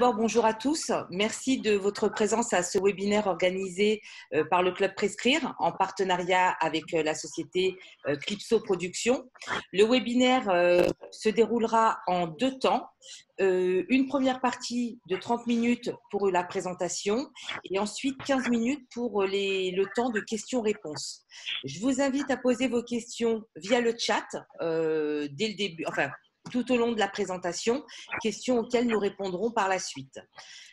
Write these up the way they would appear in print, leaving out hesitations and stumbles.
d'abord, bonjour à tous. Merci de votre présence à ce webinaire organisé par le Club Prescrire en partenariat avec la société Clipso Productions. Le webinaire se déroulera en deux temps. Une première partie de 30 minutes pour la présentation et ensuite 15 minutes pour le temps de questions-réponses. Je vous invite à poser vos questions via le chat dès le début, tout au long de la présentation, questions auxquelles nous répondrons par la suite.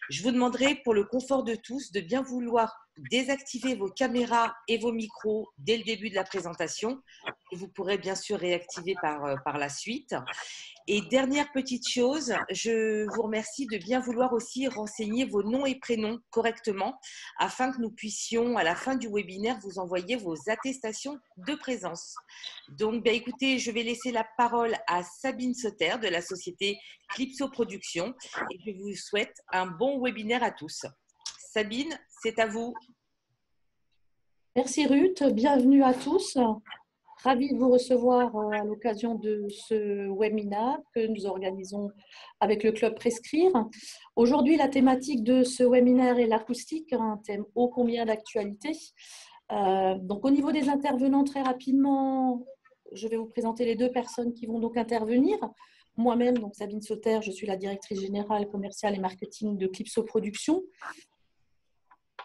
Je vous demanderai, pour le confort de tous, de bien vouloir désactiver vos caméras et vos micros dès le début de la présentation. Et vous pourrez bien sûr réactiver par la suite. Et dernière petite chose, je vous remercie de bien vouloir aussi renseigner vos noms et prénoms correctement afin que nous puissions, à la fin du webinaire, vous envoyer vos attestations de présence. Donc, écoutez, je vais laisser la parole à Sabine Sauter de la société Clipso Productions et je vous souhaite un bon webinaire à tous. Sabine, c'est à vous. Merci Ruth, bienvenue à tous. Ravie de vous recevoir à l'occasion de ce webinaire que nous organisons avec le Club Prescrire. Aujourd'hui, la thématique de ce webinaire est l'acoustique, un thème ô combien d'actualité. Donc, au niveau des intervenants, très rapidement, je vais vous présenter les deux personnes qui vont donc intervenir. Moi-même, donc Sabine Sauter, je suis la directrice générale commerciale et marketing de Clipso Productions.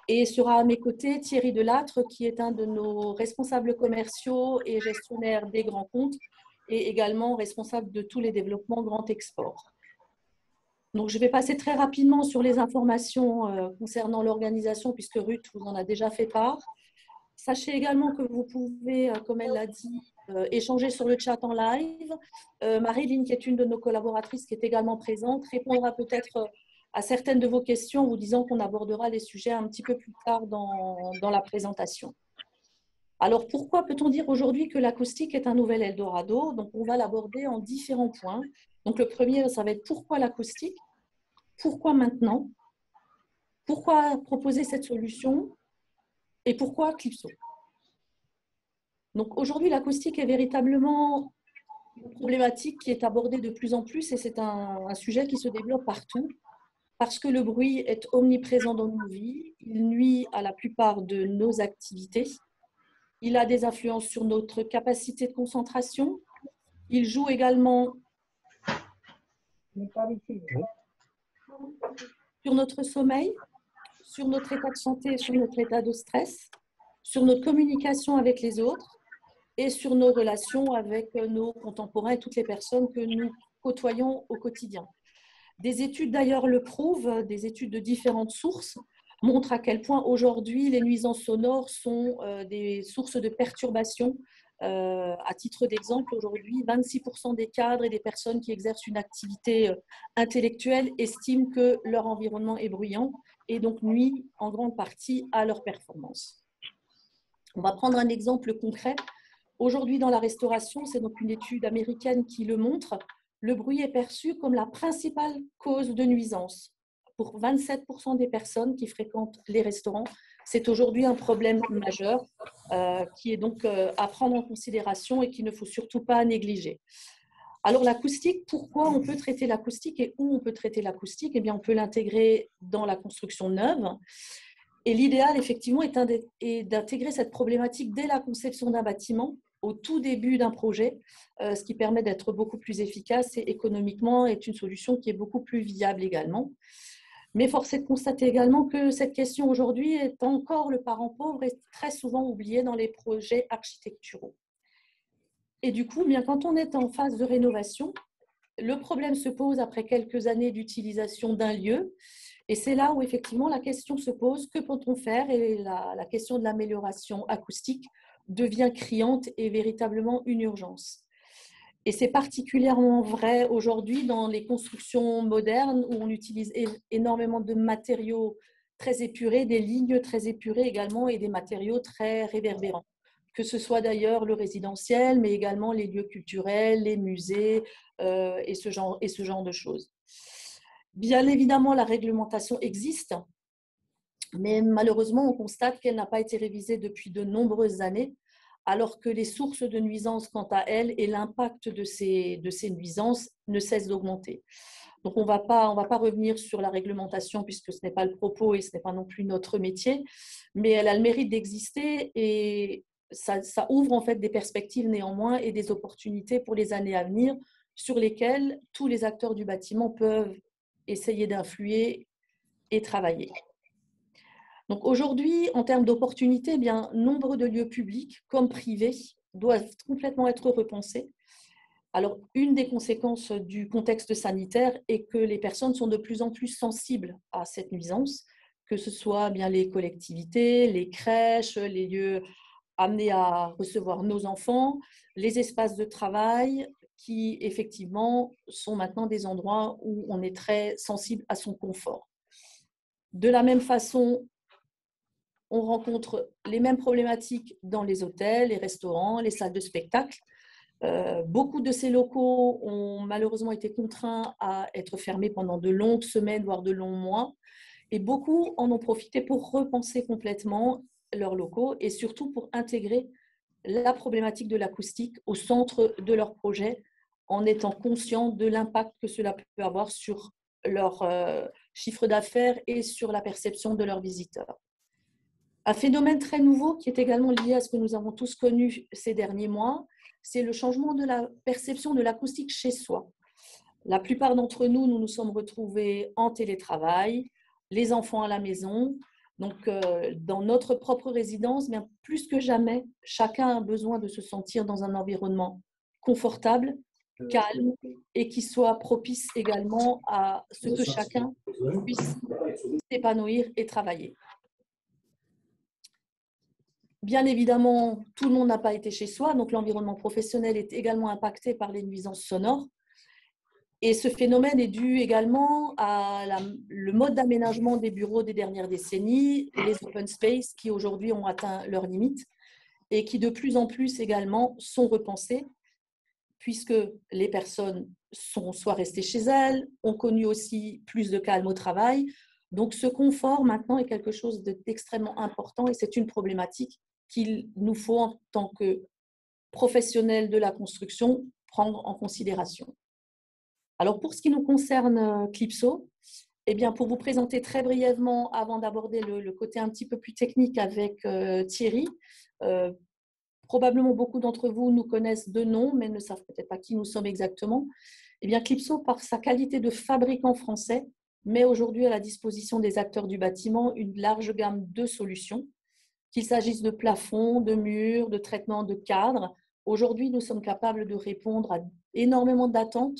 Et sera à mes côtés Thierry Delattre, qui est un de nos responsables commerciaux et gestionnaire des grands comptes et également responsable de tous les développements grand export. Donc, je vais passer très rapidement sur les informations concernant l'organisation puisque Ruth vous en a déjà fait part. Sachez également que vous pouvez, comme elle l'a dit, échanger sur le chat en live. Marie-Line, qui est une de nos collaboratrices, qui est également présente, répondra peut-être à certaines de vos questions en vous disant qu'on abordera les sujets un petit peu plus tard dans la présentation. Alors, pourquoi peut-on dire aujourd'hui que l'acoustique est un nouvel Eldorado? Donc, on va l'aborder en différents points. Donc, le premier, ça va être pourquoi l'acoustique? Pourquoi maintenant? Pourquoi proposer cette solution? Et pourquoi Clipso? Donc, aujourd'hui, l'acoustique est véritablement une problématique qui est abordée de plus en plus et c'est un sujet qui se développe partout. Parce que le bruit est omniprésent dans nos vies, il nuit à la plupart de nos activités, il a des influences sur notre capacité de concentration, il joue également sur notre sommeil, sur notre état de santé, sur notre état de stress, sur notre communication avec les autres et sur nos relations avec nos contemporains et toutes les personnes que nous côtoyons au quotidien. Des études d'ailleurs le prouvent, des études de différentes sources montrent à quel point aujourd'hui les nuisances sonores sont des sources de perturbation. À titre d'exemple, aujourd'hui, 26% des cadres et des personnes qui exercent une activité intellectuelle estiment que leur environnement est bruyant et donc nuit en grande partie à leur performance. On va prendre un exemple concret. Aujourd'hui, dans la restauration, c'est donc une étude américaine qui le montre. Le bruit est perçu comme la principale cause de nuisance. Pour 27% des personnes qui fréquentent les restaurants, c'est aujourd'hui un problème majeur qui est donc à prendre en considération et qu'il ne faut surtout pas négliger. Alors l'acoustique, pourquoi on peut traiter l'acoustique et où on peut traiter l'acoustique? Eh bien, on peut l'intégrer dans la construction neuve. Et l'idéal, effectivement, est d'intégrer cette problématique dès la conception d'un bâtiment, au tout début d'un projet, ce qui permet d'être beaucoup plus efficace et économiquement est une solution qui est beaucoup plus viable également. Mais force est de constater également que cette question aujourd'hui est encore le parent pauvre et très souvent oublié dans les projets architecturaux. Et du coup, bien, quand on est en phase de rénovation, le problème se pose après quelques années d'utilisation d'un lieu. Et c'est là où effectivement la question se pose, que peut-on faire? Et la question de l'amélioration acoustique devient criante et véritablement une urgence. Et c'est particulièrement vrai aujourd'hui dans les constructions modernes où on utilise énormément de matériaux très épurés, des lignes très épurées également et des matériaux très réverbérants. Que ce soit d'ailleurs le résidentiel, mais également les lieux culturels, les musées et ce genre de choses. Bien évidemment, la réglementation existe, mais malheureusement, on constate qu'elle n'a pas été révisée depuis de nombreuses années, alors que les sources de nuisances, quant à elles, et l'impact de ces nuisances ne cessent d'augmenter. Donc, on ne va pas revenir sur la réglementation puisque ce n'est pas le propos et ce n'est pas non plus notre métier, mais elle a le mérite d'exister et ça ouvre en fait des perspectives néanmoins et des opportunités pour les années à venir sur lesquelles tous les acteurs du bâtiment peuvent essayer d'influer et travailler. Donc aujourd'hui, en termes d'opportunités, eh bien, nombre de lieux publics comme privés doivent complètement être repensés. Alors, une des conséquences du contexte sanitaire est que les personnes sont de plus en plus sensibles à cette nuisance, que ce soit bien les collectivités, les crèches, les lieux amenés à recevoir nos enfants, les espaces de travail qui, effectivement, sont maintenant des endroits où on est très sensible à son confort. De la même façon, on rencontre les mêmes problématiques dans les hôtels, les restaurants, les salles de spectacle. Beaucoup de ces locaux ont malheureusement été contraints à être fermés pendant de longues semaines, voire de longs mois. Et beaucoup en ont profité pour repenser complètement leurs locaux et surtout pour intégrer la problématique de l'acoustique au centre de leur projet en étant conscients de l'impact que cela peut avoir sur leur chiffre d'affaires et sur la perception de leurs visiteurs. Un phénomène très nouveau qui est également lié à ce que nous avons tous connu ces derniers mois, c'est le changement de la perception de l'acoustique chez soi. La plupart d'entre nous, nous nous sommes retrouvés en télétravail, les enfants à la maison. Donc, dans notre propre résidence, bien plus que jamais, chacun a besoin de se sentir dans un environnement confortable, calme et qui soit propice également à ce que chacun puisse s'épanouir et travailler. Bien évidemment, tout le monde n'a pas été chez soi, donc l'environnement professionnel est également impacté par les nuisances sonores. Et ce phénomène est dû également à le mode d'aménagement des bureaux des dernières décennies, les open space qui aujourd'hui ont atteint leurs limites et qui de plus en plus également sont repensés puisque les personnes sont soit restées chez elles, ont connu aussi plus de calme au travail. Donc ce confort maintenant est quelque chose d'extrêmement important et c'est une problématique qu'il nous faut en tant que professionnels de la construction prendre en considération. Alors pour ce qui nous concerne Clipso, eh bien pour vous présenter très brièvement, avant d'aborder le côté un petit peu plus technique avec Thierry, probablement beaucoup d'entre vous nous connaissent de nom, mais ne savent peut-être pas qui nous sommes exactement. Eh bien Clipso, par sa qualité de fabricant français, met aujourd'hui à la disposition des acteurs du bâtiment une large gamme de solutions, qu'il s'agisse de plafonds, de murs, de traitements de cadres. Aujourd'hui, nous sommes capables de répondre à énormément d'attentes,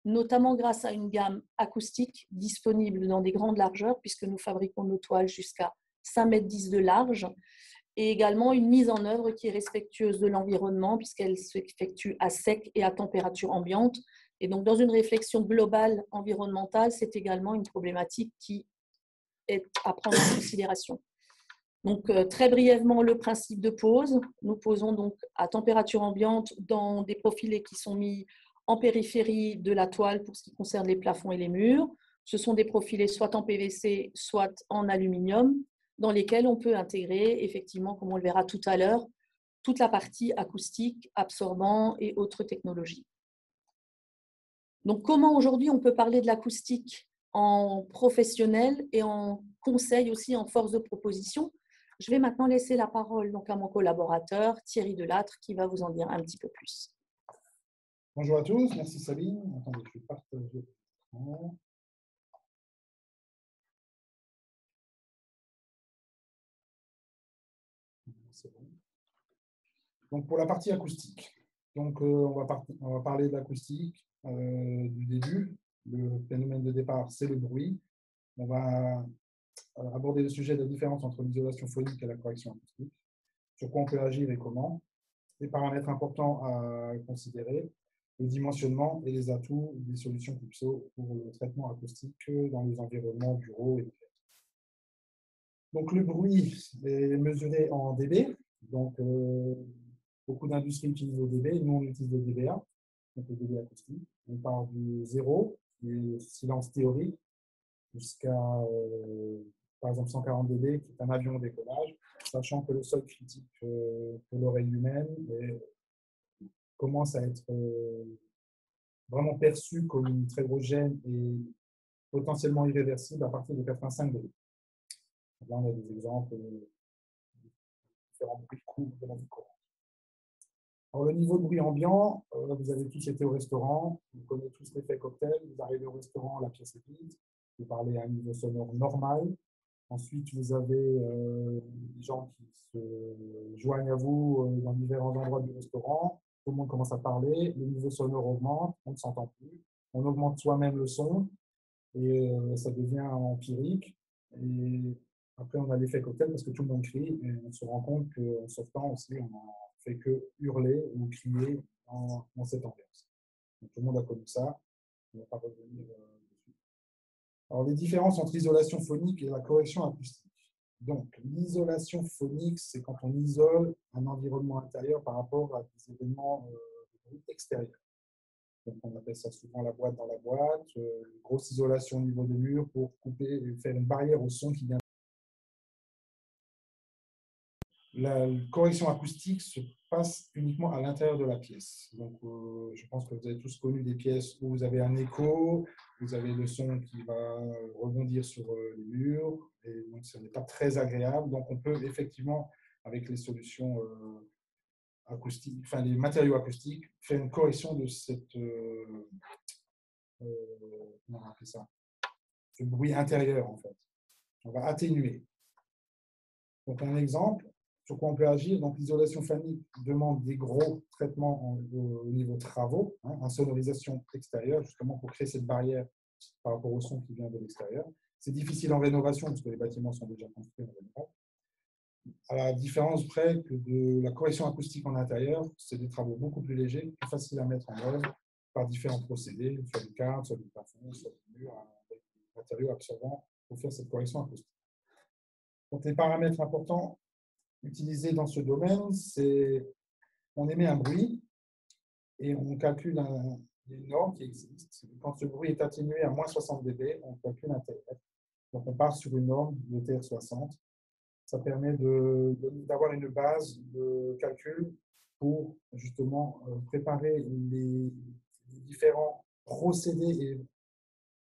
notamment grâce à une gamme acoustique disponible dans des grandes largeurs, puisque nous fabriquons nos toiles jusqu'à 5,10 m de large, et également une mise en œuvre qui est respectueuse de l'environnement, puisqu'elle s'effectue à sec et à température ambiante. Et donc, dans une réflexion globale environnementale, c'est également une problématique qui est à prendre en considération. Donc, très brièvement, le principe de pose. Nous posons donc à température ambiante dans des profilés qui sont mis en périphérie de la toile pour ce qui concerne les plafonds et les murs. Ce sont des profilés soit en PVC, soit en aluminium, dans lesquels on peut intégrer, effectivement, comme on le verra tout à l'heure, toute la partie acoustique, absorbant et autres technologies. Donc, comment aujourd'hui on peut parler de l'acoustique en professionnel et en conseil aussi en force de proposition? Je vais maintenant laisser la parole donc à mon collaborateur Thierry Delattre qui va vous en dire un petit peu plus. Bonjour à tous, merci Sabine. Attendez, je vais partager. C'est bon. Donc pour la partie acoustique, donc, on va parler de l'acoustique du début. Le phénomène de départ, c'est le bruit. On va aborder le sujet de la différence entre l'isolation phonique et la correction acoustique, sur quoi on peut agir et comment, les paramètres importants à considérer, le dimensionnement et les atouts des solutions Clipso pour le traitement acoustique dans les environnements bureaux et de fête. Donc le bruit est mesuré en dB. Donc beaucoup d'industries utilisent le dB, nous on utilise le dBA, donc le dB acoustique. On part du 0, du silence théorique, jusqu'à par exemple 140 dB, qui est un avion au décollage. sachant que le seuil critique pour l'oreille humaine commence à être vraiment perçu comme très gros gêne et potentiellement irréversible à partir de 85 degrés. Là, on a des exemples de différents bruits courts de la vie courante. Alors, le niveau de bruit ambiant, vous avez tous été au restaurant, vous connaissez tous l'effet cocktail, vous arrivez au restaurant, la pièce est vide, vous parlez à un niveau sonore normal. Ensuite, vous avez des gens qui se joignent à vous dans différents endroits du restaurant. Tout le monde commence à parler, le niveau sonore augmente, on ne s'entend plus. On augmente soi-même le son et ça devient empirique. Et après, on a l'effet cocktail parce que tout le monde crie et on se rend compte qu'en sortant aussi, on n'a fait que hurler ou crier dans cette ambiance. Donc, tout le monde a connu ça. On ne va pas revenir dessus. Alors, les différences entre isolation phonique et la correction acoustique. Donc, l'isolation phonique, c'est quand on isole un environnement intérieur par rapport à des événements de bruit extérieurs. Donc, on appelle ça souvent la boîte dans la boîte, une grosse isolation au niveau des murs pour couper et faire une barrière au son qui vient. La correction acoustique se passe uniquement à l'intérieur de la pièce. Donc, je pense que vous avez tous connu des pièces où vous avez un écho, vous avez le son qui va rebondir sur les murs, et donc ce n'est pas très agréable. Donc, on peut effectivement, avec les solutions acoustiques, enfin les matériaux acoustiques, faire une correction de cette, comment on appelle ça, ce bruit intérieur en fait. On va atténuer. Donc, un exemple. Sur quoi on peut agir. Donc, l'isolation phonique demande des gros traitements au niveau travaux, en sonorisation extérieure, justement pour créer cette barrière par rapport au son qui vient de l'extérieur. C'est difficile en rénovation parce que les bâtiments sont déjà construits en général. À la différence près que de la correction acoustique en intérieur, c'est des travaux beaucoup plus légers, plus faciles à mettre en œuvre par différents procédés, soit du cadre, soit du plafond, soit du mur, avec des matériaux absorbants pour faire cette correction acoustique. Donc, les paramètres importants utilisé dans ce domaine, c'est on émet un bruit et on calcule une norme qui existe. Quand ce bruit est atténué à moins 60 dB, on calcule un TR. Donc on part sur une norme de TR60. Ça permet d'avoir une base de calcul pour justement préparer les différents procédés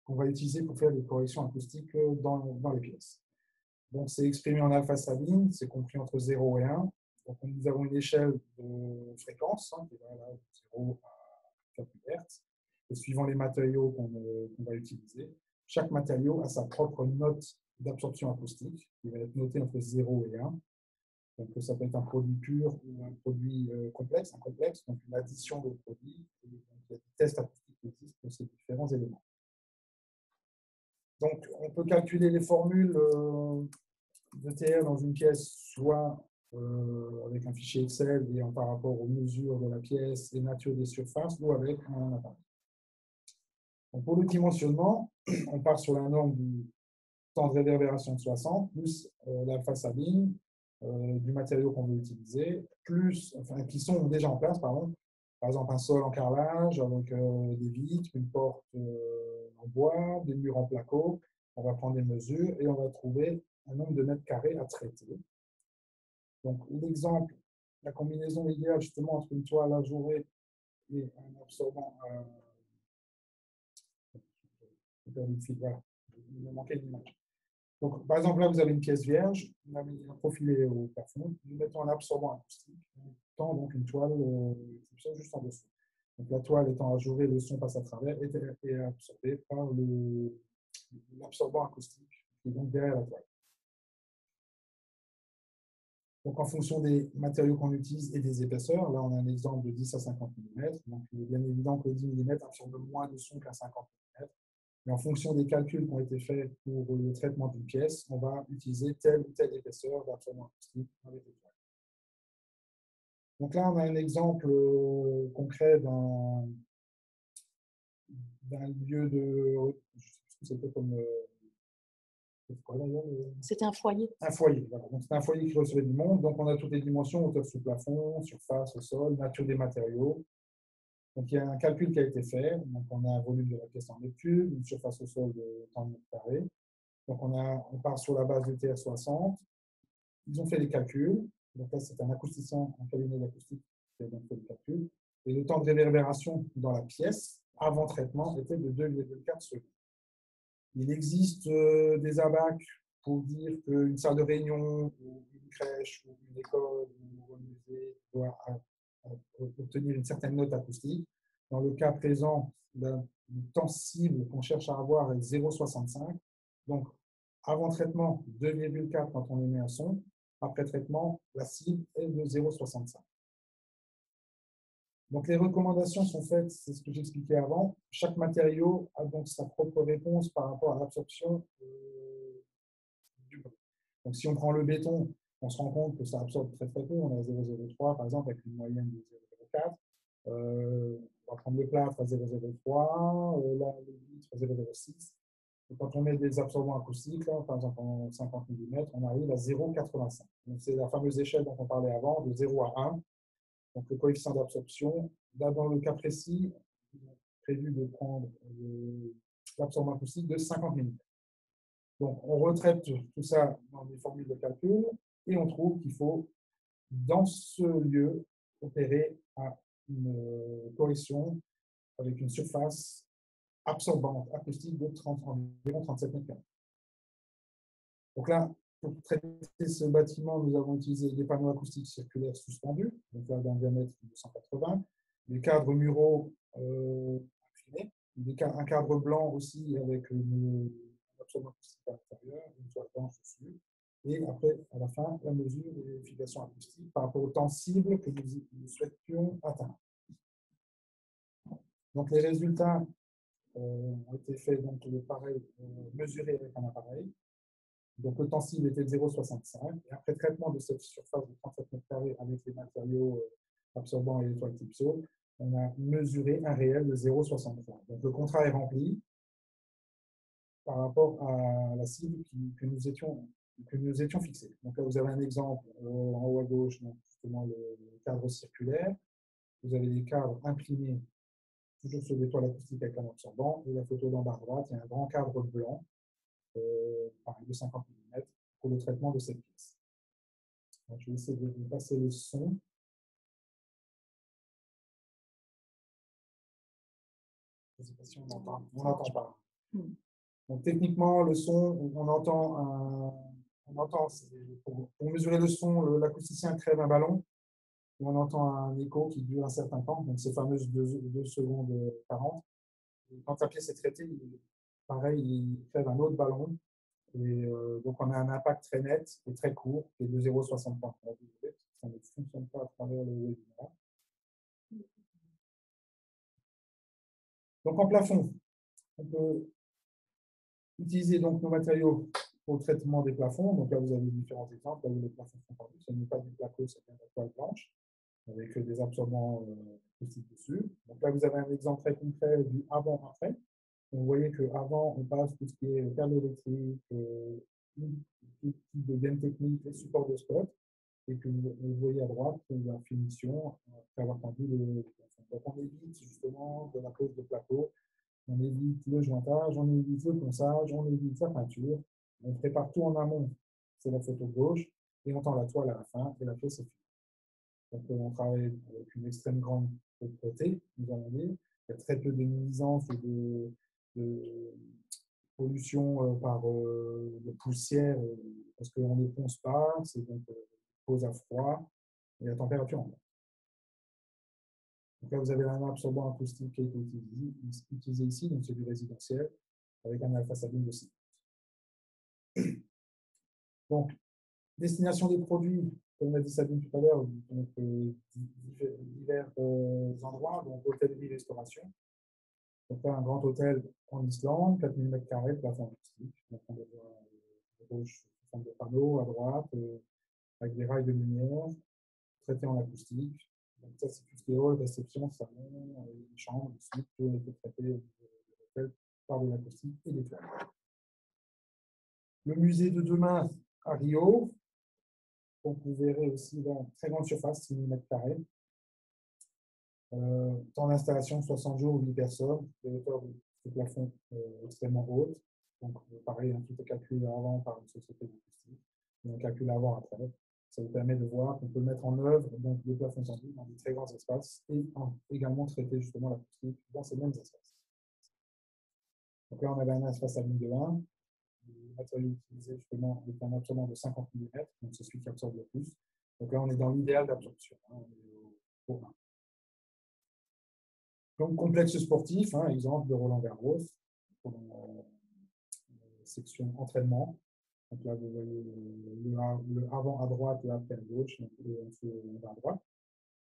qu'on va utiliser pour faire les corrections acoustiques dans les pièces. Donc, c'est exprimé en alpha Sabine, c'est compris entre 0 et 1. Donc, nous avons une échelle de fréquence qui va de 0 à 4 Hz. Et suivant les matériaux qu'on va utiliser, chaque matériau a sa propre note d'absorption acoustique qui va être notée entre 0 et 1. Donc, ça peut être un produit pur ou un produit complexe, donc une addition de produits. Et donc, il y a des tests acoustiques qui existent pour ces différents éléments. Donc, on peut calculer les formules de TR dans une pièce, soit avec un fichier Excel et par rapport aux mesures de la pièce et nature des surfaces, ou avec un appareil. Donc, pour le dimensionnement, on part sur la norme du temps de réverbération de 60, plus l'alpha Sabine, du matériau qu'on veut utiliser, plus, enfin, qui sont déjà en place, pardon. Par exemple, un sol en carrelage avec des vitres, une porte en bois, des murs en placo. On va prendre des mesures et on va trouver un nombre de mètres carrés à traiter. Donc, l'exemple, la combinaison idéale justement entre une toile ajourée et un absorbant. Voilà, il me manquait une image. Donc, par exemple, là, vous avez une pièce vierge, on a mis un profilé au plafond, nous mettons un absorbant acoustique, on tend donc une toile juste en dessous. Donc, la toile étant ajourée, le son passe à travers et est absorbé par l'absorbant acoustique qui est donc derrière la toile. Donc, en fonction des matériaux qu'on utilise et des épaisseurs, là, on a un exemple de 10 à 50 mm. Donc, il est bien évident que 10 mm absorbe moins de son qu'un 50 mm. Mais en fonction des calculs qui ont été faits pour le traitement d'une pièce, on va utiliser telle ou telle épaisseur d'absorbant acoustique avec les toiles. Donc là, on a un exemple concret d'un lieu de... Je sais plus ce que c'était comme... C'était un foyer. Un foyer, voilà. Donc c'est un foyer qui recevait du monde. Donc on a toutes les dimensions, hauteur sous plafond, surface, au sol, nature des matériaux. Donc il y a un calcul qui a été fait. Donc on a un volume de la pièce en mètres cubes, une surface au sol de 30 mètres carrés. Donc on part sur la base du TR60. ils ont fait les calculs. Donc là, c'est un acousticien, un cabinet d'acoustique qui a donc fait les calculs. Et le temps de réverbération dans la pièce, avant traitement, était de 2,4 secondes. Il existe des abacs pour dire qu'une salle de réunion, ou une crèche, ou une école, ou un musée doit obtenir une certaine note acoustique. Dans le cas présent, le temps cible qu'on cherche à avoir est 0,65. Donc, avant traitement, 2,4 quand on émet un son. Après traitement, la cible est de 0,65. Donc, les recommandations sont faites, c'est ce que j'expliquais avant. Chaque matériau a donc sa propre réponse par rapport à l'absorption du bruit. Donc, si on prend le béton, on se rend compte que ça absorbe très très peu. On est à 0,03 par exemple, avec une moyenne de 0,04. On va prendre le plâtre à 0,03, là, le vitre à 0,06. Et quand on met des absorbants acoustiques, là, par exemple en 50 mm, on arrive à 0,85. C'est la fameuse échelle dont on parlait avant, de 0 à 1. Donc le coefficient d'absorption, là dans le cas précis, il est prévu de prendre l'absorbant acoustique de 50 mm. Donc on retraite tout ça dans des formules de calcul et on trouve qu'il faut, dans ce lieu, opérer à une correction avec une surface absorbante acoustique de environ 37 mètres carrés. Donc là, pour traiter ce bâtiment, nous avons utilisé des panneaux acoustiques circulaires suspendus, donc là d'un diamètre de 180, des cadres muraux inclinés, un cadre blanc aussi avec un absorbant acoustique à l'intérieur, une toile blanche dessus, et après, à la fin, la mesure des vérifications acoustiques par rapport au temps cible que nous souhaitions atteindre. Donc les résultats ont été faits, donc le pareil, mesurés avec un appareil. Donc le temps cible était de 0,65. Et après traitement de cette surface de 37 mètres carrés avec les matériaux absorbants et les toiles Typso, on a mesuré un réel de 0,63. Donc le contrat est rempli par rapport à la cible que nous étions fixés. Donc là, vous avez un exemple en haut à gauche, donc justement le cadre circulaire. Vous avez des cadres imprimés toujours sur des toiles acoustiques avec un absorbant. Et la photo d'en bas à droite, il y a un grand cadre blanc, pareil, de 50 mm, pour le traitement de cette pièce. Donc, je vais essayer de vous passer le son. Je ne sais pas si on entend. On n'entend pas. Donc, techniquement, le son, on entend pour mesurer le son, l'acousticien crève un ballon. Et on entend un écho qui dure un certain temps, donc ces fameuses 2 secondes 40. Et quand la pièce est traitée, pareil, il crève un autre ballon. Et donc, on a un impact très net et très court, qui est de 0,63. Ça ne fonctionne pas à travers le webinaire. Donc, en plafond, on peut utiliser donc nos matériaux pour le traitement des plafonds. Donc là, vous avez différents exemples. Là où les plafonds sont tendus, ce n'est pas du placo, c'est de la toile blanche, avec des absorbants acoustiques dessus. Donc là, vous avez un exemple très concret du avant-après. Vous voyez qu'avant, on passe tout ce qui est câble électrique, tout type de gaine technique, les supports de spot, et que vous voyez à droite la finition après avoir tendu le plafond. Donc on évite justement de la cause de plateau, on évite le jointage, on évite le ponçage, on évite la peinture. On prépare tout en amont, c'est la photo de gauche, et on tend la toile à la fin, et la pièce est finie. Donc on travaille avec une extrême grande propreté, nous allons dire. Il y a très peu de nuisances et de pollution par de poussière, parce qu'on ne ponce pas, c'est donc pose à froid et à température ambiante. Donc là, vous avez un absorbant acoustique qui a été utilisé ici, donc c'est du résidentiel, avec un alpha-sabine de 6. Donc, destination des produits, comme l'a dit Sabine tout à l'heure, donc divers endroits, donc hôtellerie, restauration. Donc là, un grand hôtel en Islande, 4000 m², plafond acoustique. Donc on le voit à gauche, sous forme de panneau, à droite, avec des rails de lumière, traités en acoustique. Donc ça, c'est tout ce qui est hall, réception, salon, les chambres, suite, tout a été traité de l'hôtel par de l'acoustique et des toiles. Le musée de demain à Rio. Donc vous verrez aussi dans très grande surface, 6000 m². Temps d'installation, 60 jours, 8 personnes. Les hauteurs de plafond extrêmement hautes. Donc pareil, tout est calculé avant par une société d'acoustique. On calcule avant, après. Ça vous permet de voir qu'on peut mettre en œuvre donc, des plafonds tendus dans des très grands espaces et également traiter justement l'acoustique dans ces mêmes espaces. Donc là, on avait un espace à ligne de 1. Le matériau utilisé justement est un absorbant de 50 mm, donc c'est celui qui absorbe le plus. Donc là, on est dans l'idéal d'absorption. Hein, on est au 1. Donc, complexe sportif, hein, exemple de Roland Garros, pour section entraînement. Donc là, vous voyez le avant à droite, le après à gauche, donc le bas à droite.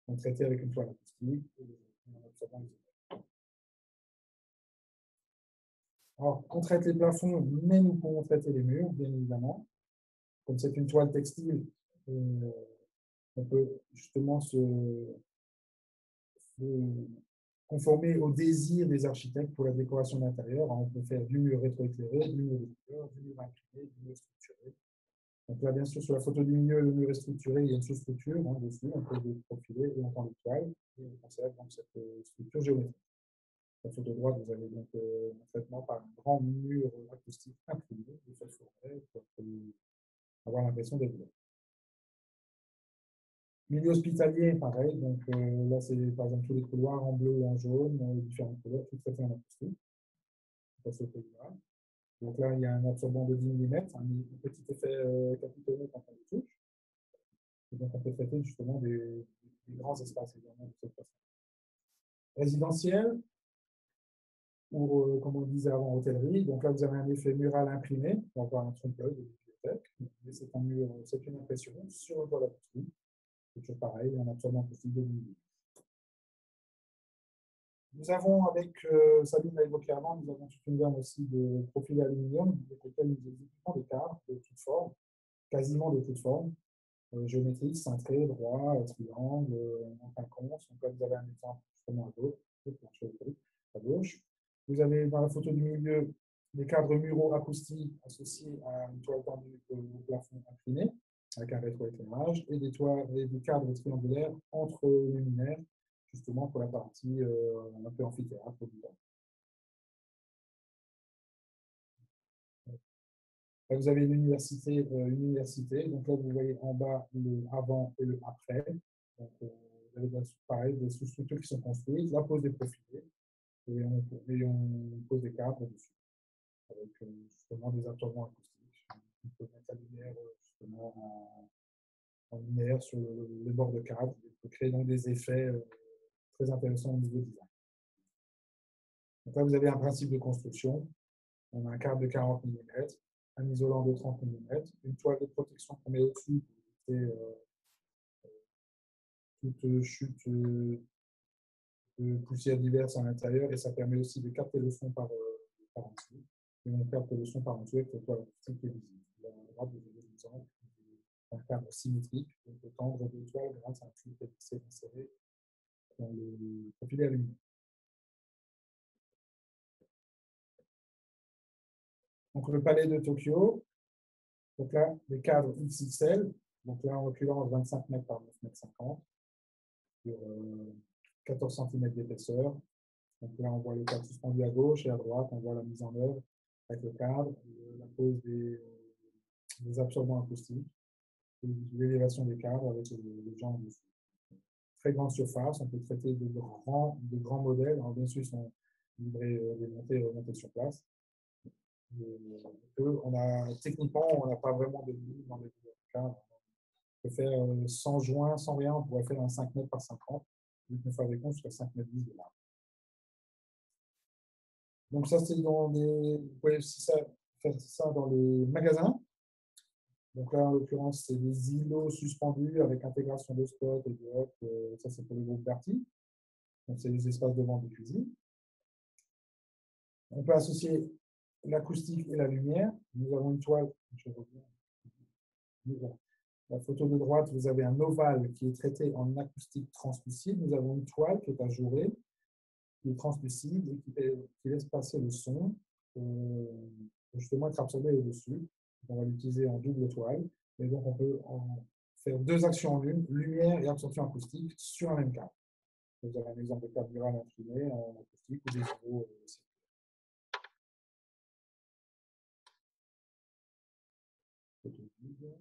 Donc traité avec une toile acoustique et un absorbant isolé. Alors, on traite les plafonds, mais nous pouvons traiter les murs, bien évidemment. Comme c'est une toile textile, on peut justement se conformer au désir des architectes pour la décoration d'intérieur. On peut faire du mur rétroéclairé, du mur de couleur, du mur incliné, du mur structuré. Donc là, bien sûr, sur la photo du milieu, le mur est structuré, il y a une sous-structure dessus, on peut le profiler et on tend l'étoile, et on conserve donc cette structure géométrique. La photo de droite, vous avez donc un traitement par un grand mur acoustique imprimé de cette forêt pour avoir l'impression d'être là. Milieu hospitalier, pareil. Donc là, c'est par exemple tous les couloirs en bleu et en jaune, différentes couleurs, tout traité en acoustique. Donc là, il y a un absorbant de 10 mm, un petit effet capitonné quand on le touche. Et donc, on peut traiter justement des grands espaces également de cette façon. Résidentiel, ou comme on disait avant, hôtellerie. Donc là, vous avez un effet mural imprimé, on va voir un trompe-l'œil de bibliothèque. C'est un mur, c'est une impression sur le toit acoustique. C'est toujours pareil, un absorbant acoustique de 10 mm. Nous avons, avec Sabine l'a évoqué avant, nous avons toute une gamme aussi de profils aluminium avec lesquels nous exécutons des cadres de toutes formes, quasiment de toutes formes, géométriques, cintrés, droits, triangles, en quinconce. Donc là, vous avez un exemple justement à gauche, à gauche. Vous avez dans la photo du milieu des cadres muraux acoustiques associés à une toile tendue au plafond incliné, avec un rétroéclairage, et des cadres triangulaires entre luminaires, justement pour la partie un peu amphithéâtre. Là, vous avez une université. Donc là, vous voyez en bas le avant et le après. Donc, vous avez pareil, des sous-structures qui sont construites, la pose des profilés, et on pose des cadres dessus, avec justement des absorbants acoustiques. On peut mettre la lumière justement en lumière sur les bords de cadre, et peut créer donc des effets très intéressants au niveau design. Donc là, vous avez un principe de construction. On a un cadre de 40 mm, un isolant de 30 mm, une toile de protection qu'on met au-dessus pour éviter toute chute de poussière diverse à l'intérieur, et ça permet aussi de capter le son par en dessous. Et on capte le son par en dessous avec la toile acoustique qui est visible. Là, à droite, vous avez l'exemple d'un cadre symétrique, on peut tendre deux toiles grâce à un fil qui est inséré dans le profil aluminium. Donc le palais de Tokyo, donc là, des cadres XXL, donc là en l'occurrence 25 mètres par 9 mètres 50, sur 14 cm d'épaisseur. Donc là, on voit le cadre suspendu à gauche et à droite, on voit la mise en œuvre avec le cadre, la pose des absorbants acoustiques, l'élévation des cadres avec les gens en dessous. Très grande surface, on peut traiter de grands modèles. Alors, bien sûr, ils sont livrés, démontés et remontés sur place. Techniquement, on n'a pas vraiment de limite dans les cadres. On peut faire sans joint, sans rien, on pourrait faire un 5 mètres par 50. Vu que nous fabriquons jusqu'à 5 mètres 10 de large. Donc ça, c'est dans des... Vous pouvez aussi faire ça dans les magasins. Donc là, en l'occurrence, c'est des îlots suspendus avec intégration de spots et de hop. Ça, c'est pour les groupes d'artis. Donc, c'est les espaces de vente de cuisine. On peut associer l'acoustique et la lumière. Nous avons une toile. Je reviens. La photo de droite, vous avez un ovale qui est traité en acoustique translucide. Nous avons une toile qui est ajourée, qui est translucide et qui laisse passer le son pour justement être absorbé au-dessus. On va l'utiliser en double toile. Et donc, on peut en faire deux actions en une, lumière et absorption acoustique sur un même cadre. Vous avez un exemple de cadre mural imprimé en acoustique ou des îlots circulaires.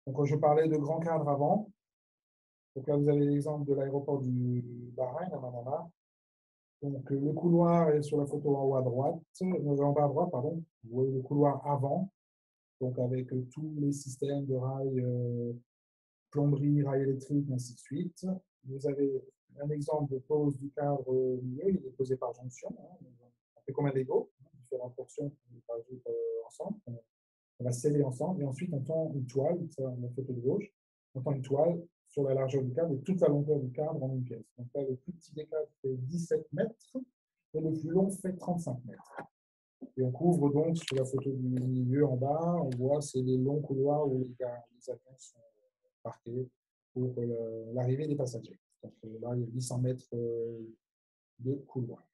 Donc, je parlais de grands cadres avant. Donc là, vous avez l'exemple de l'aéroport du Bahreïn, à Manama. Donc, le couloir est sur la photo en haut à droite, en bas à droite, pardon. Vous voyez le couloir avant, donc avec tous les systèmes de rails, plomberie, rails électriques, ainsi de suite. Vous avez un exemple de pose du cadre au milieu, il est posé par jonction. On fait comme un Lego, différentes portions qu'on rajoute ensemble. On va sceller ensemble et ensuite on tend une toile, ça, la photo de gauche, on tend une toile sur la largeur du cadre et toute la longueur du cadre en une pièce. Donc là, le plus petit des cadres fait 17 mètres et le plus long fait 35 mètres. Et on couvre donc sur la photo du milieu en bas, on voit c'est les longs couloirs où les avions sont parqués pour l'arrivée des passagers. Donc là, il y a 800 mètres de couloir.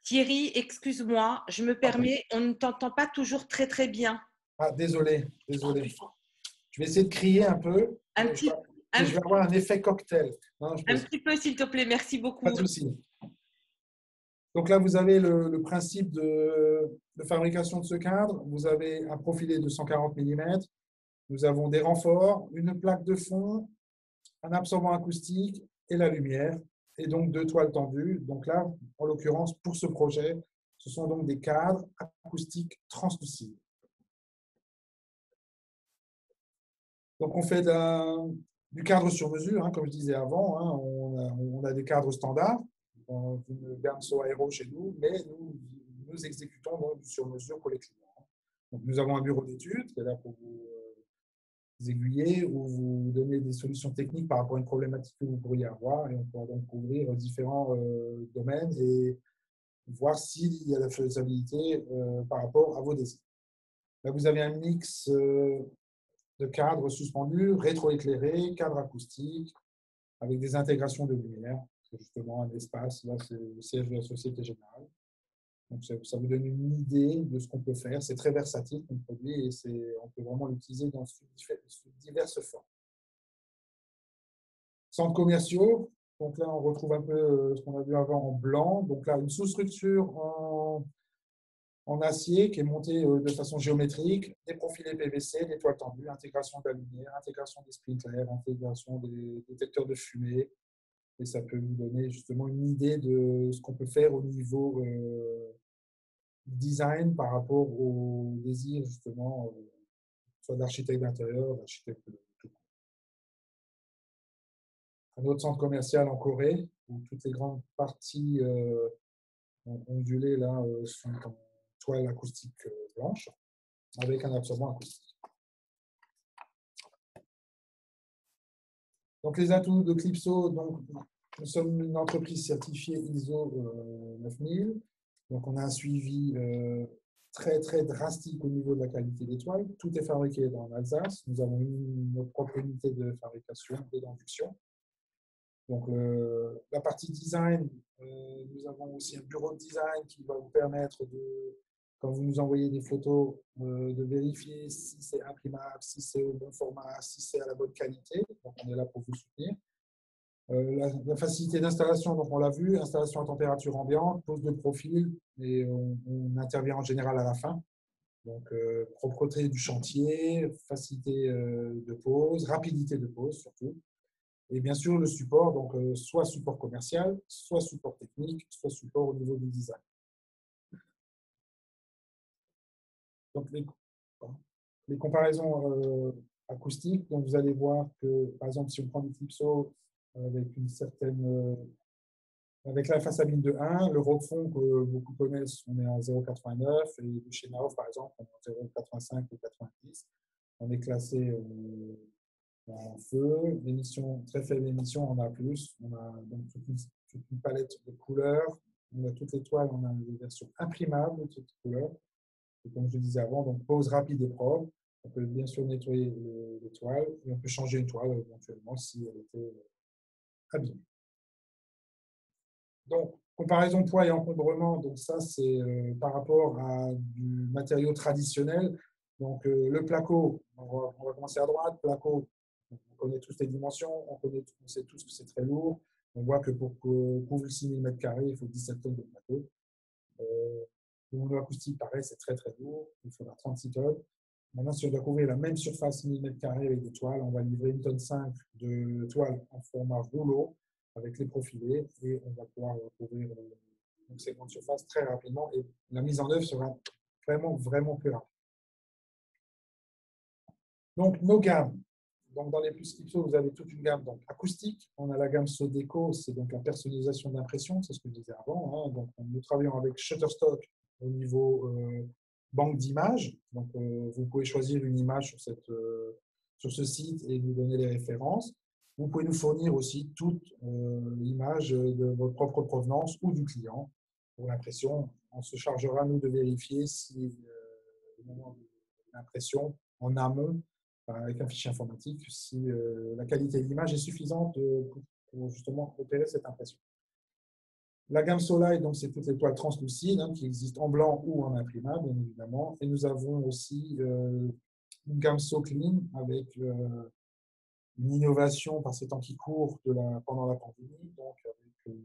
Thierry, excuse-moi, je me permets, on ne t'entend pas toujours très très bien. Ah, désolé. Je vais essayer de crier un peu. Je vais avoir un effet cocktail. Non, un petit peu, s'il te plaît, merci beaucoup. Pas de souci. Donc là, vous avez le principe de fabrication de ce cadre. Vous avez un profilé de 140 mm. Nous avons des renforts, une plaque de fond, un absorbant acoustique et la lumière, et donc 2 toiles tendues. Donc là, en l'occurrence, pour ce projet, ce sont donc des cadres acoustiques translucides. Donc on fait du cadre sur mesure, hein, comme je disais avant. Hein, on a des cadres standards dans une gamme So Aero chez nous, mais nous exécutons donc du sur mesure pour les clients. Donc nous avons un bureau d'études qui est là pour vous aiguiller ou vous donner des solutions techniques par rapport à une problématique que vous pourriez avoir, et on pourra donc couvrir différents domaines et voir s'il y a la faisabilité par rapport à vos désirs. Là, vous avez un mix de cadres suspendus, rétroéclairés, cadres acoustiques, avec des intégrations de lumière. C'est justement un espace, là c'est le siège de la Société Générale. Donc ça vous donne une idée de ce qu'on peut faire. C'est très versatile comme produit et on peut vraiment l'utiliser dans diverses formes. Centres commerciaux, donc là on retrouve un peu ce qu'on a vu avant en blanc. Donc là une sous-structure en acier qui est montée de façon géométrique, des profilés PVC, des toiles tendues, intégration de la lumière, intégration des sprinklers, intégration des détecteurs de fumée. Et ça peut vous donner justement une idée de ce qu'on peut faire au niveau design par rapport au désir justement soit d'architecte d'intérieur, d'architecte de tout. Un autre centre commercial en Corée où toutes les grandes parties ondulées là sont en toile acoustique blanche avec un absorbant acoustique. Donc les atouts de Clipso, donc nous sommes une entreprise certifiée ISO 9000. Donc on a un suivi très très drastique au niveau de la qualité des toiles. Tout est fabriqué en Alsace. Nous avons notre propre unité de fabrication et d'induction. Donc la partie design, nous avons aussi un bureau de design qui va vous permettre de, quand vous nous envoyez des photos, de vérifier si c'est imprimable, si c'est au bon format, si c'est à la bonne qualité. Donc on est là pour vous soutenir. La facilité d'installation, donc on l'a vu, installation à température ambiante, pose de profil, et on intervient en général à la fin. Donc, propreté du chantier, facilité de pose, rapidité de pose surtout. Et bien sûr, le support, donc soit support commercial, soit support technique, soit support au niveau du design. Donc, les comparaisons acoustiques, donc vous allez voir que, par exemple, si on prend du Clipso avec une certaine avec la façabine de 1, le fond que beaucoup connaissent, on est en 0,89 et de chez Naof, par exemple, on est en 0,85 ou 90. On est classé en feu, très faible émission en A+. On a donc toute une palette de couleurs. On a toutes les toiles, on a des versions imprimables de toutes les couleurs. Et comme je disais avant, donc pose rapide et propre. On peut bien sûr nettoyer les toiles et on peut changer une toile éventuellement si elle était abîmée. Donc, comparaison poids et encombrement, donc ça c'est par rapport à du matériau traditionnel. Donc le placo, on va commencer à droite, placo, on connaît tous les dimensions, on sait tous que c'est très lourd. On voit que pour couvrir 6000 m², il faut 17 tonnes de placo. Le mono acoustique, pareil, c'est très très lourd, il faudra 36 tonnes. Maintenant, si on doit couvrir la même surface 1000 m² avec des toiles, on va livrer 1,5 tonne de toiles en format rouleau avec les profilés et on va pouvoir couvrir ces grandes surfaces très rapidement et la mise en œuvre sera vraiment plus rapide. Donc, nos gammes. Donc, dans les plus Clipso, vous avez toute une gamme donc, acoustique. On a la gamme Sodeco, c'est donc la personnalisation d'impression, c'est ce que je disais avant. Hein. Donc, nous travaillons avec Shutterstock au niveau banque d'images. Donc, vous pouvez choisir une image sur ce site et nous donner les références. Vous pouvez nous fournir aussi toute l'image de votre propre provenance ou du client pour l'impression. On se chargera, nous, de vérifier si au moment de l'impression, en amont, avec un fichier informatique, si la qualité de l'image est suffisante pour justement opérer cette impression. La gamme Solide, donc c'est toutes les toiles translucides qui existent en blanc ou en imprimable, bien évidemment. Et nous avons aussi une gamme SoClean avec une innovation par ces temps qui courent pendant la pandémie, donc avec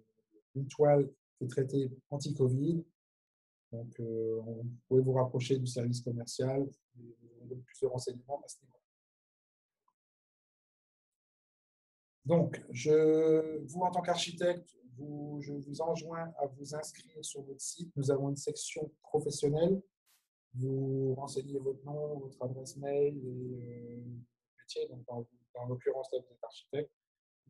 une toile qui est traitée anti-Covid. Donc, vous pouvez vous rapprocher du service commercial et vous aurez plus de renseignements à ce niveau. Donc, vous, en tant qu'architecte, je vous enjoins à vous inscrire sur notre site. Nous avons une section professionnelle. Vous renseignez votre nom, votre adresse mail et métier. Donc, dans l'occurrence, là, vous êtes architecte.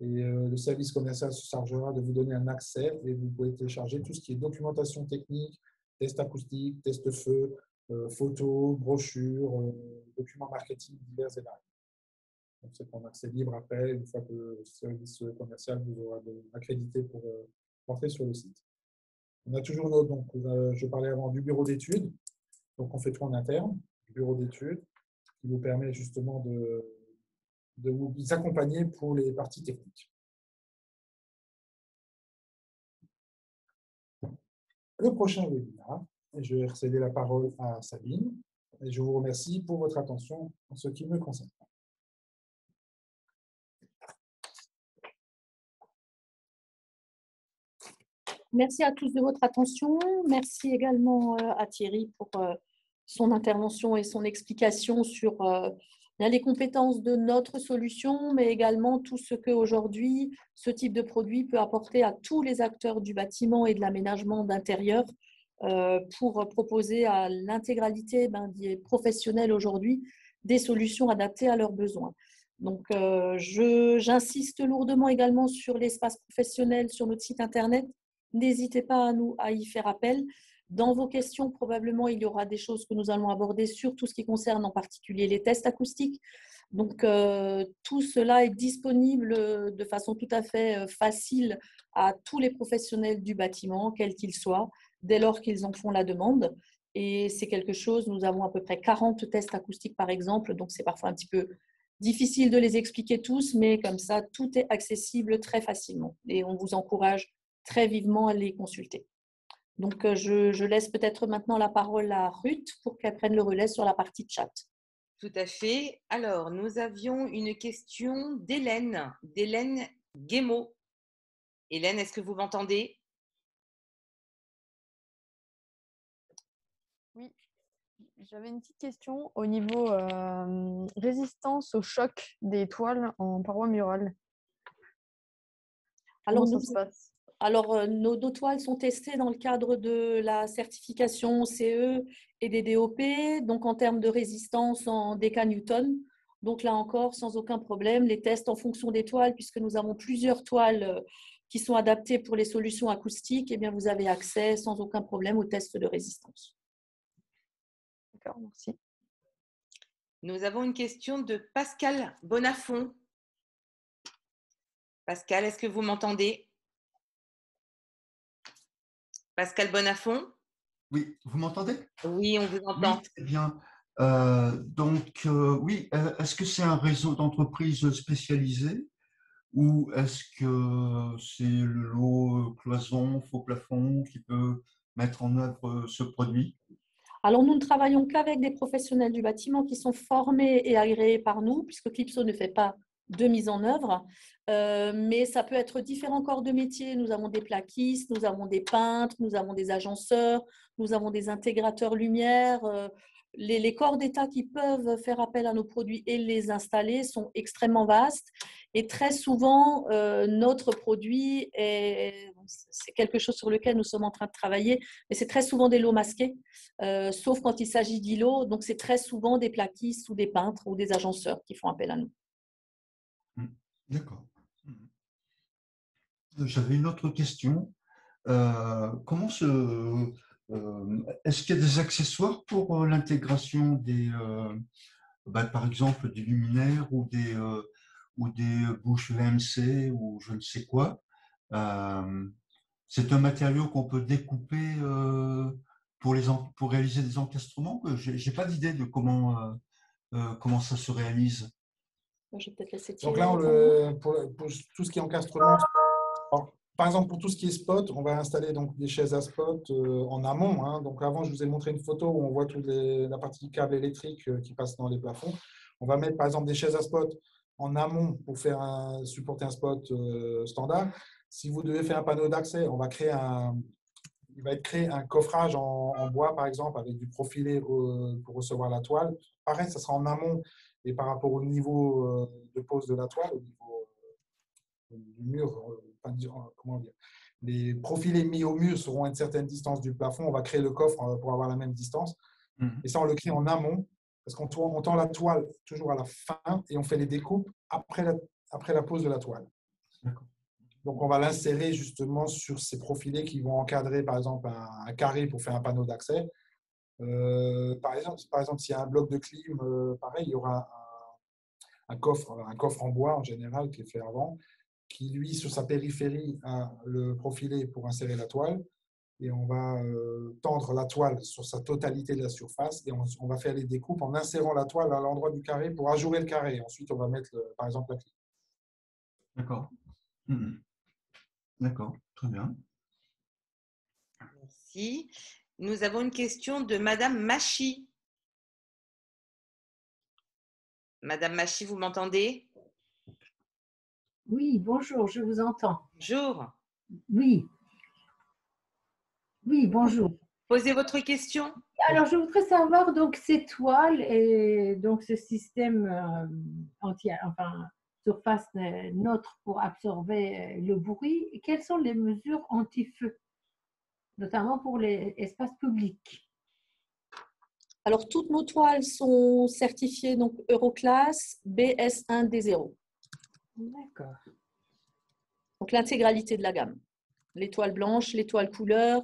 Et le service commercial se chargera de vous donner un accès et vous pouvez télécharger tout ce qui est documentation technique, test acoustique, test feu, photos, brochures, documents marketing divers et variés. Donc, c'est en accès libre après, une fois que le service commercial vous aura accrédité pour rentrer sur le site. On a toujours notre, donc, je parlais avant du bureau d'études. Donc, on fait tout en interne, du bureau d'études, qui vous permet justement de vous accompagner pour les parties techniques. Le prochain webinaire, je vais céder la parole à Sabine et je vous remercie pour votre attention en ce qui me concerne. Merci à tous de votre attention. Merci également à Thierry pour son intervention et son explication sur les compétences de notre solution, mais également tout ce qu'aujourd'hui, ce type de produit peut apporter à tous les acteurs du bâtiment et de l'aménagement d'intérieur pour proposer à l'intégralité des professionnels aujourd'hui des solutions adaptées à leurs besoins. Donc, j'insiste lourdement également sur l'espace professionnel sur notre site Internet. N'hésitez pas à y faire appel. Dans vos questions, probablement, il y aura des choses que nous allons aborder sur tout ce qui concerne en particulier les tests acoustiques. Donc, tout cela est disponible de façon tout à fait facile à tous les professionnels du bâtiment, quels qu'ils soient, dès lors qu'ils en font la demande. Et c'est quelque chose, nous avons à peu près 40 tests acoustiques par exemple, donc c'est parfois un petit peu difficile de les expliquer tous, mais comme ça, tout est accessible très facilement. Et on vous encourage très vivement à les consulter. Donc, je laisse peut-être maintenant la parole à Ruth pour qu'elle prenne le relais sur la partie chat. Tout à fait. Alors, nous avions une question d'Hélène Guémeau. Hélène, est-ce que vous m'entendez? Oui, j'avais une petite question au niveau résistance au choc des toiles en paroi murale. Comment ça se passe? Alors, nos toiles sont testées dans le cadre de la certification CE et des DOP, donc en termes de résistance en décanewton. Donc là encore, sans aucun problème, les tests en fonction des toiles, puisque nous avons plusieurs toiles qui sont adaptées pour les solutions acoustiques, eh bien vous avez accès sans aucun problème aux tests de résistance. D'accord, merci. Nous avons une question de Pascal Bonafont. Pascal, est-ce que vous m'entendez? Pascal Bonafont? Oui, vous m'entendez? Oui, on vous entend. Oui, très bien. Oui, est-ce que c'est un réseau d'entreprises spécialisées ou est-ce que c'est le lot cloison, faux plafond qui peut mettre en œuvre ce produit? Alors, nous ne travaillons qu'avec des professionnels du bâtiment qui sont formés et agréés par nous, puisque Clipso ne fait pas de mise en œuvre. Mais ça peut être différents corps de métier. Nous avons des plaquistes, nous avons des peintres, nous avons des agenceurs, nous avons des intégrateurs lumière. les corps d'État qui peuvent faire appel à nos produits et les installer sont extrêmement vastes. Et très souvent, notre produit, c'est quelque chose sur lequel nous sommes en train de travailler, mais c'est très souvent des lots masqués, sauf quand il s'agit d'îlots. Donc, c'est très souvent des plaquistes ou des peintres ou des agenceurs qui font appel à nous. D'accord. J'avais une autre question. Est-ce qu'il y a des accessoires pour l'intégration par exemple, des luminaires ou des bouches VMC ou je ne sais quoi? C'est un matériau qu'on peut découper pour réaliser des encastrements. Je n'ai pas d'idée de comment ça se réalise. Je vais peut-être laisser Donc Thierry là, pour tout ce qui est encastrement, alors, par exemple, pour tout ce qui est spot, on va installer donc des chaises à spot en amont. Hein. Donc avant, je vous ai montré une photo où on voit toute la partie câble électrique qui passe dans les plafonds. On va mettre par exemple des chaises à spot en amont pour supporter un spot standard. Si vous devez faire un panneau d'accès, il va être créé un coffrage en bois, par exemple, avec du profilé pour recevoir la toile. Pareil, ça sera en amont et par rapport au niveau de pose de la toile, au niveau du mur, comment dire, les profilés mis au mur seront à une certaine distance du plafond. On va créer le coffre pour avoir la même distance. Et ça, on le crée en amont, parce qu'on tend la toile toujours à la fin et on fait les découpes après la pose de la toile. Donc, on va l'insérer justement sur ces profilés qui vont encadrer, par exemple, un carré pour faire un panneau d'accès. Par exemple, s'il y a un bloc de clim, pareil, il y aura un coffre en bois en général qui est fait avant, qui, lui, sur sa périphérie, a le profilé pour insérer la toile. Et on va tendre la toile sur sa totalité de la surface et on va faire les découpes en insérant la toile à l'endroit du carré pour ajourer le carré. Ensuite, on va mettre, par exemple, la clé. D'accord. D'accord, très bien. Merci. Nous avons une question de Madame Machi. Madame Machi, vous m'entendez? Oui, bonjour, je vous entends. Bonjour. Oui. Oui, bonjour. Posez votre question. Alors, je voudrais savoir, donc, ces toiles et donc ce système surface neutre pour absorber le bruit, quelles sont les mesures anti-feu, notamment pour les espaces publics? Alors, toutes nos toiles sont certifiées donc Euroclass BS1D0. D'accord. Donc, l'intégralité de la gamme. Les toiles blanches, les toiles couleur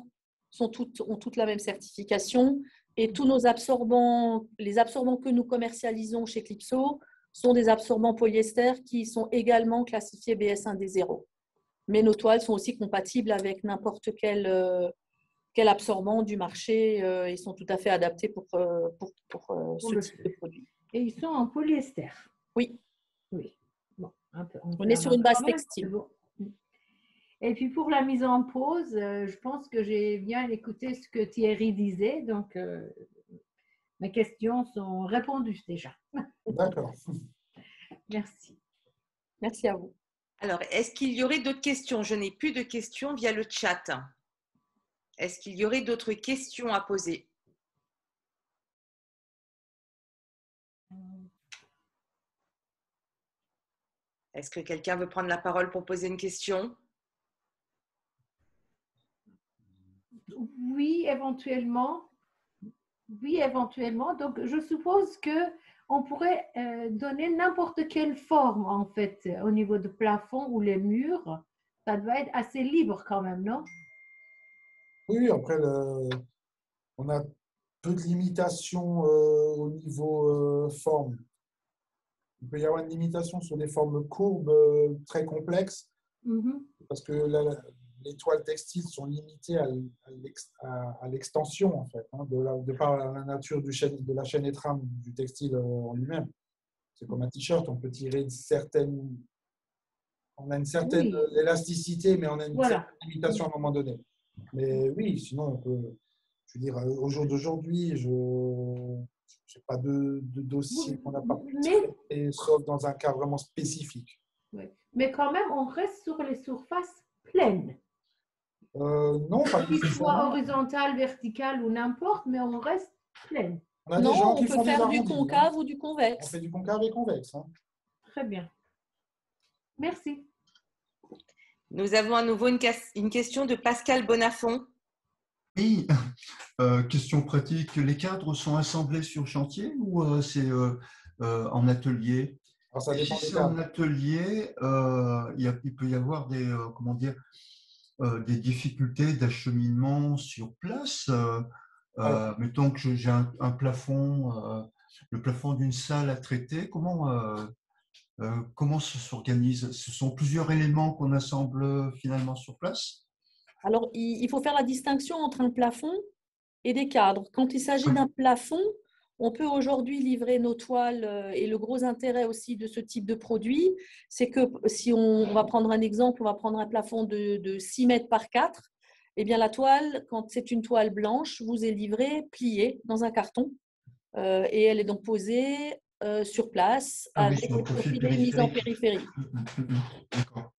ont toutes la même certification. Et tous nos absorbants, les absorbants que nous commercialisons chez Clipso, sont des absorbants polyester qui sont également classifiés BS1D0. Mais nos toiles sont aussi compatibles avec n'importe quel absorbant du marché et sont tout à fait adaptés pour ce type de produit. Et ils sont en polyester? Oui. Oui. Bon, on est sur une base textile. Bon. Et puis pour la mise en pause, je pense que j'ai bien écouté ce que Thierry disait, donc mes questions sont répondues déjà. D'accord. Merci. Merci à vous. Alors, est-ce qu'il y aurait d'autres questions? Je n'ai plus de questions via le chat. Est-ce qu'il y aurait d'autres questions à poser? Est-ce que quelqu'un veut prendre la parole pour poser une question? Oui, éventuellement. Oui, éventuellement. Donc, je suppose qu'on pourrait donner n'importe quelle forme, en fait, au niveau du plafond ou les murs. Ça doit être assez libre quand même, non? Oui, après, on a peu de limitations au niveau forme. Il peut y avoir une limitation sur des formes courbes très complexes, parce que les toiles textiles sont limitées à l'extension, en fait, hein, de par la nature de la chaîne et trame du textile en lui-même. C'est comme un t-shirt, on peut tirer on a une certaine élasticité, mais on a une certaine limitation à un moment donné. Mais oui, sinon, on peut, je veux dire, au jour d'aujourd'hui, je n'ai pas de dossier qu'on n'a pas pu traiter, sauf dans un cas vraiment spécifique. Oui. Mais quand même, on reste sur les surfaces pleines. Non, pas qu'il soit horizontal, vertical ou n'importe, mais on reste pleine. On a des Non, gens on qui peut font des faire du arrondis, hein. concave ou du On convexe. fait du concave et convexe, hein. Très bien. Merci. Nous avons à nouveau une question de Pascal Bonafont. Oui, question pratique. Les cadres sont assemblés sur chantier ou c'est en atelier? Alors, ça Et si dépend des c'est en cadres. atelier, il peut y avoir des, comment dire, des difficultés d'acheminement sur place. Alors, Mettons que j'ai un plafond, le plafond d'une salle à traiter. Comment ça s'organise? Ce sont plusieurs éléments qu'on assemble finalement sur place? Alors, il faut faire la distinction entre un plafond et des cadres. Quand il s'agit Oui. d'un plafond, on peut aujourd'hui livrer nos toiles et le gros intérêt aussi de ce type de produit, c'est que si on va prendre un exemple, on va prendre un plafond de 6 mètres par 4, eh bien la toile, quand c'est une toile blanche, vous est livrée pliée dans un carton et elle est donc posée sur place Ah oui, avec sur un les profil profilés mis en périphérique. périphérie. D'accord.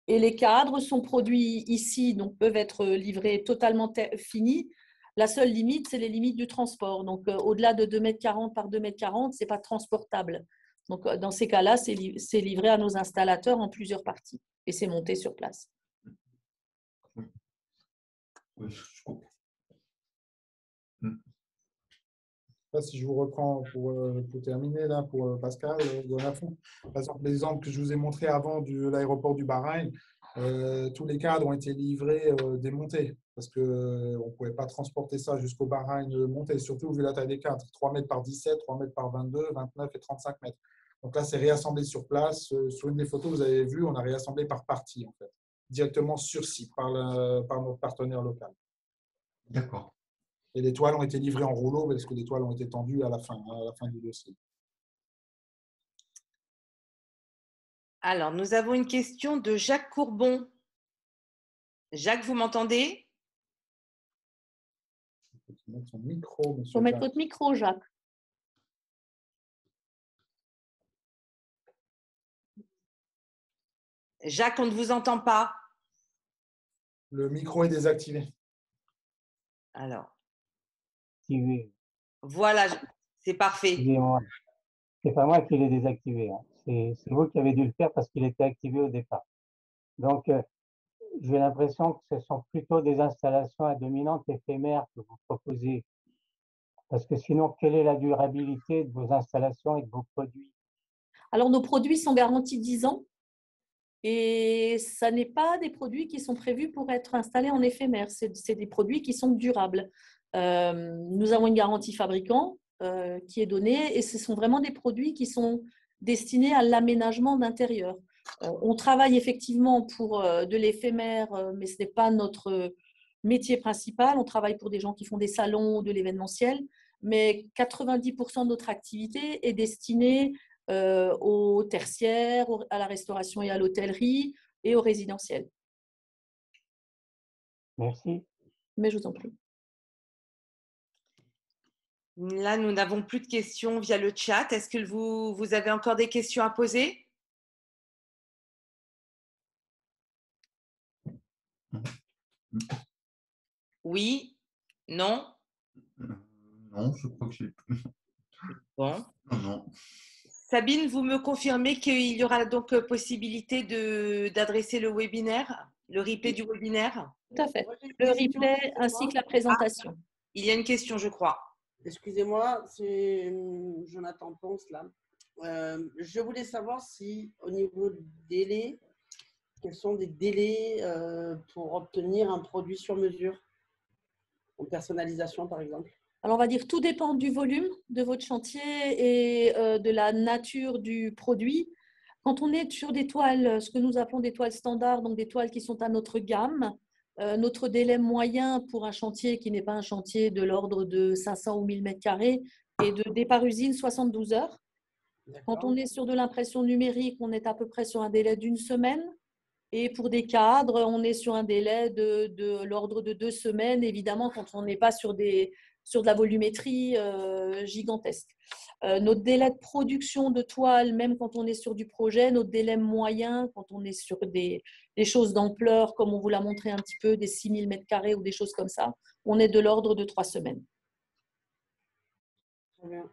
Et les cadres sont produits ici, donc peuvent être livrés totalement finis. La seule limite, c'est les limites du transport. Donc, au-delà de 2,40 m par 2,40 m, ce n'est pas transportable. Donc, dans ces cas-là, c'est livré à nos installateurs en plusieurs parties et c'est monté sur place. Oui, oui, je comprends. si je vous reprends pour terminer, là, pour Pascal Bonafont, par exemple, l'exemple que je vous ai montré avant de l'aéroport du Bahreïn, tous les cadres ont été livrés démontés parce qu'on ne pouvait pas transporter ça jusqu'au Bahreïn monté, surtout vu la taille des cadres, 3 mètres par 17, 3 mètres par 22, 29 et 35 mètres. Donc là, c'est réassemblé sur place. Sur une des photos, vous avez vu, on a réassemblé par partie, en fait, directement sur site par notre partenaire local. D'accord. Et les toiles ont été livrées en rouleau parce que les toiles ont été tendues à la fin du dossier. Alors, nous avons une question de Jacques Courbon. Jacques, vous m'entendez? Il faut mettre son micro, Il monsieur faut mettre Jacques. votre micro, Jacques. Jacques, on ne vous entend pas. Le micro est désactivé. Alors, Activé. voilà, c'est parfait. Excusez-moi. C'est pas moi qui l'ai désactivé, hein. C'est vous qui avez dû le faire parce qu'il était activé au départ. Donc, j'ai l'impression que ce sont plutôt des installations à dominante éphémère que vous proposez. Parce que sinon, quelle est la durabilité de vos installations et de vos produits? Alors, nos produits sont garantis 10 ans et ça n'est pas des produits qui sont prévus pour être installés en éphémère. C'est des produits qui sont durables. Nous avons une garantie fabricant qui est donnée et ce sont vraiment des produits qui sont destinés à l'aménagement d'intérieur. On travaille effectivement pour de l'éphémère, mais ce n'est pas notre métier principal. On travaille pour des gens qui font des salons ou de l'événementiel, mais 90% de notre activité est destinée au tertiaire, à la restauration et à l'hôtellerie et au résidentiel. Merci. Mais je vous en prie. Là, nous n'avons plus de questions via le chat. Est-ce que vous avez encore des questions à poser? Oui? Non? Non, je crois que j'ai. Bon. Non. Sabine, vous me confirmez qu'il y aura donc possibilité d'adresser le webinaire, le replay du webinaire? Tout à fait. Moi, j'ai une Le question, replay excusez-moi. ainsi que la présentation. Il y a une question, je crois. Excusez-moi, c'est Jonathan Ponce là. Je voulais savoir si au niveau du délai, quels sont des délais pour obtenir un produit sur mesure, en personnalisation par exemple? Alors, on va dire tout dépend du volume de votre chantier et de la nature du produit. Quand on est sur des toiles, ce que nous appelons des toiles standards, donc des toiles qui sont à notre gamme, notre délai moyen pour un chantier qui n'est pas un chantier de l'ordre de 500 ou 1000 mètres carrés est de départ usine 72 heures. Quand on est sur de l'impression numérique, on est à peu près sur un délai d'une semaine. Et pour des cadres, on est sur un délai de l'ordre de 2 semaines, évidemment, quand on n'est pas sur de la volumétrie gigantesque. Notre délai de production de toile, même quand on est sur du projet, notre délai moyen, quand on est sur des choses d'ampleur, comme on vous l'a montré un petit peu, des 6000 mètres carrés ou des choses comme ça, on est de l'ordre de 3 semaines. Très bien.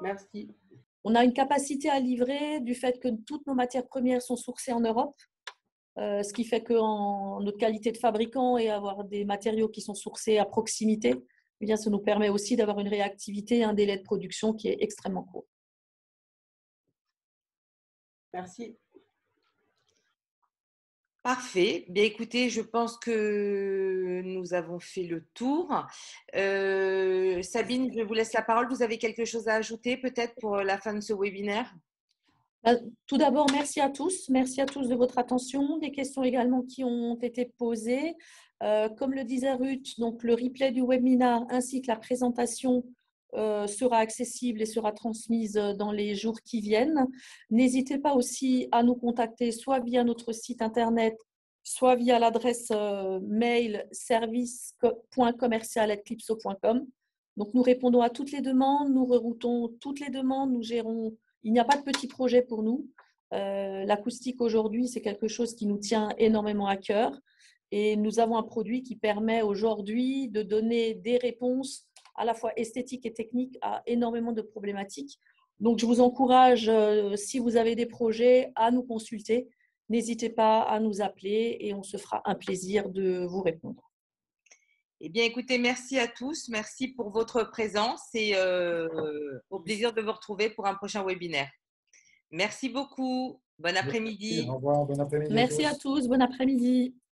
Merci. On a une capacité à livrer du fait que toutes nos matières premières sont sourcées en Europe, ce qui fait qu'en notre qualité de fabricant et avoir des matériaux qui sont sourcés à proximité, eh bien, ça nous permet aussi d'avoir une réactivité et un délai de production qui est extrêmement court. Merci. Parfait. Bien, écoutez, je pense que nous avons fait le tour. Sabine, je vous laisse la parole. Vous avez quelque chose à ajouter peut-être pour la fin de ce webinaire? Tout d'abord, merci à tous. Merci à tous de votre attention, des questions également qui ont été posées. Comme le disait Ruth, donc le replay du webinaire ainsi que la présentation sera accessible et sera transmise dans les jours qui viennent. N'hésitez pas aussi à nous contacter soit via notre site internet, soit via l'adresse mail service.commercial@clipso.com. Donc, nous répondons à toutes les demandes, nous reroutons toutes les demandes, nous gérons. Il n'y a pas de petit projet pour nous. L'acoustique aujourd'hui, c'est quelque chose qui nous tient énormément à cœur. Et nous avons un produit qui permet aujourd'hui de donner des réponses à la fois esthétiques et techniques à énormément de problématiques. Donc, je vous encourage, si vous avez des projets, à nous consulter. N'hésitez pas à nous appeler et on se fera un plaisir de vous répondre. Eh bien, écoutez, merci à tous. Merci pour votre présence et au plaisir de vous retrouver pour un prochain webinaire. Merci beaucoup. Bon après-midi. Au revoir, bon après-midi. Merci à tous. Bon après-midi.